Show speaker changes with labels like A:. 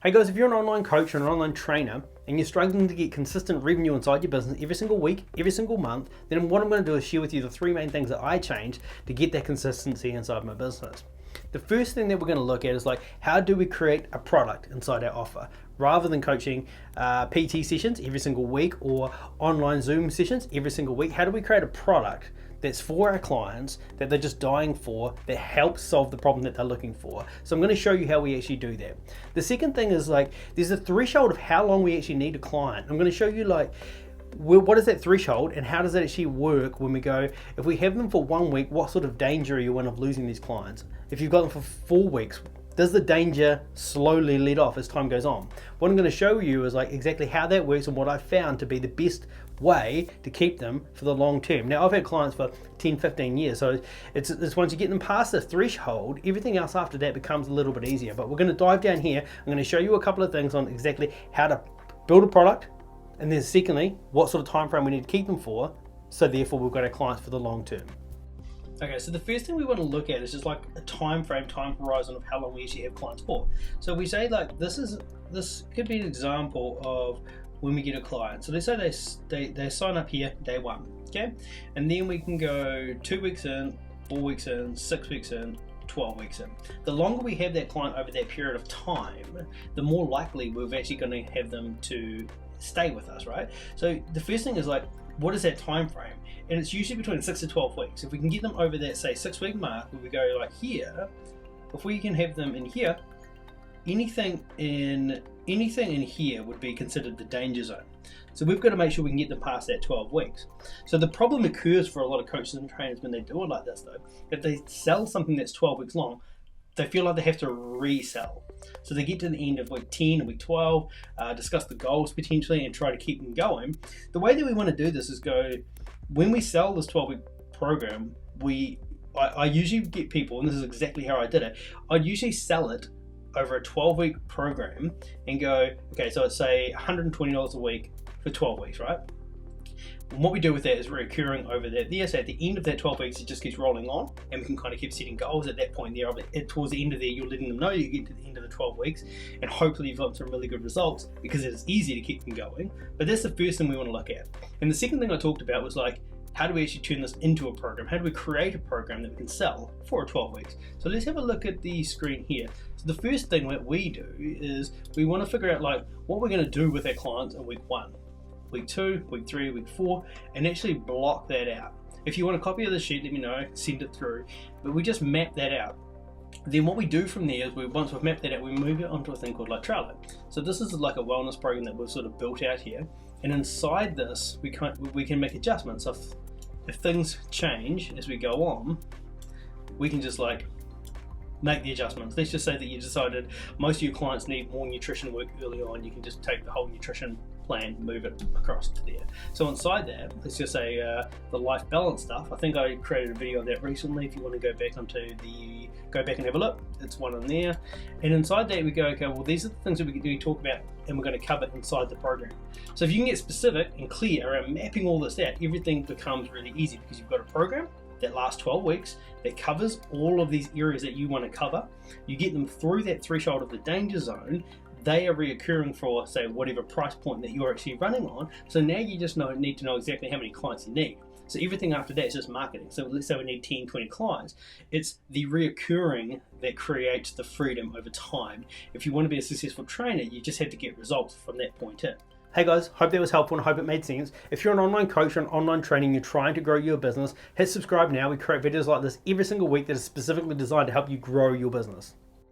A: Hey guys, if you're an online coach or an online trainer and you're struggling to get consistent revenue inside your business every single week, every single month, then what I'm going to do is share with you the three main things that I changed to get that consistency inside my business. The first thing that we're going to look at is how do we create a product inside our offer? Rather than coaching PT sessions every single week or online Zoom sessions every single week, how do we create a product that's for our clients that they're just dying for, that helps solve the problem that they're looking for? So I'm going to show you how we actually do that. The second thing is there's a threshold of how long we actually need a client. I'm going to show you what is that threshold and how does it actually work when we go, if we have them for 1 week, what sort of danger are you in of losing these clients? If you've got them for 4 weeks, does the danger slowly let off as time goes on? What I'm going to show you is exactly how that works and what I've found to be the best way to keep them for the long term. Now, I've had clients for 10, 15 years, so it's once you get them past the threshold, everything else after that becomes a little bit easier. But we're going to dive down here. I'm going to show you a couple of things on exactly how to build a product, and then secondly, what sort of time frame we need to keep them for, so therefore we've got our clients for the long term. Okay, so the first thing we want to look at is just a time frame, time horizon of how long we actually have clients for. So we say this could be an example of when we get a client. So let's say they sign up here day one, okay? And then we can go 2 weeks in, 4 weeks in, 6 weeks in, 12 weeks in. The longer we have that client over that period of time, the more likely we're actually going to have them to stay with us, right? So the first thing is what is that time frame? And it's usually between 6 to 12 weeks. If we can get them over that, say, 6 week mark, where we go here, if we can have them in here, anything in here would be considered the danger zone. So we've got to make sure we can get them past that 12 weeks. So the problem occurs for a lot of coaches and trainers when they do it like this though. If they sell something that's 12 weeks long, they feel like they have to resell. So they get to the end of week 10 and week 12, discuss the goals potentially and try to keep them going. The way that we want to do this is when we sell this 12-week program, I usually get people, and this is exactly how I did it, I'd usually sell it over a 12-week program and go, okay, so it's say $120 a week for 12 weeks, right? And what we do with that is recurring over that there. So at the end of that 12 weeks, it just keeps rolling on, and we can kind of keep setting goals at that point there. Towards the end of there, you're letting them know you get to the end of the 12 weeks, and hopefully you've got some really good results because it is easy to keep them going. But that's the first thing we want to look at. And the second thing I talked about was how do we actually turn this into a program? How do we create a program that we can sell for 12 weeks? So let's have a look at the screen here. So the first thing that we do is we want to figure out what we're going to do with our clients in week 1. Week 2, week 3, week 4, and actually block that out. If you want a copy of the sheet, let me know, send it through. But we just map that out. Then what we do from there is once we've mapped that out, we move it onto a thing called Trello. So this is a wellness program that we've sort of built out here. And inside this, we can make adjustments. So if things change as we go on, we can just make the adjustments. Let's just say that you decided most of your clients need more nutrition work early on. You can just take the whole nutrition plan, move it across to there. So inside that, let's just say the life balance stuff. I think I created a video of that recently. If you want to go back and have a look, it's one in there. And inside that we go, okay, well these are the things that we can talk about and we're going to cover inside the program. So if you can get specific and clear around mapping all this out, everything becomes really easy because you've got a program that lasts 12 weeks that covers all of these areas that you want to cover. You get them through that threshold of the danger zone. They are reoccurring for, say, whatever price point that you're actually running on. So now you just need to know exactly how many clients you need. So everything after that is just marketing. So let's say we need 10, 20 clients. It's the reoccurring that creates the freedom over time. If you want to be a successful trainer, you just have to get results from that point in. Hey guys, hope that was helpful and hope it made sense. If you're an online coach or an online training, you're trying to grow your business, hit subscribe now. We create videos like this every single week that is specifically designed to help you grow your business.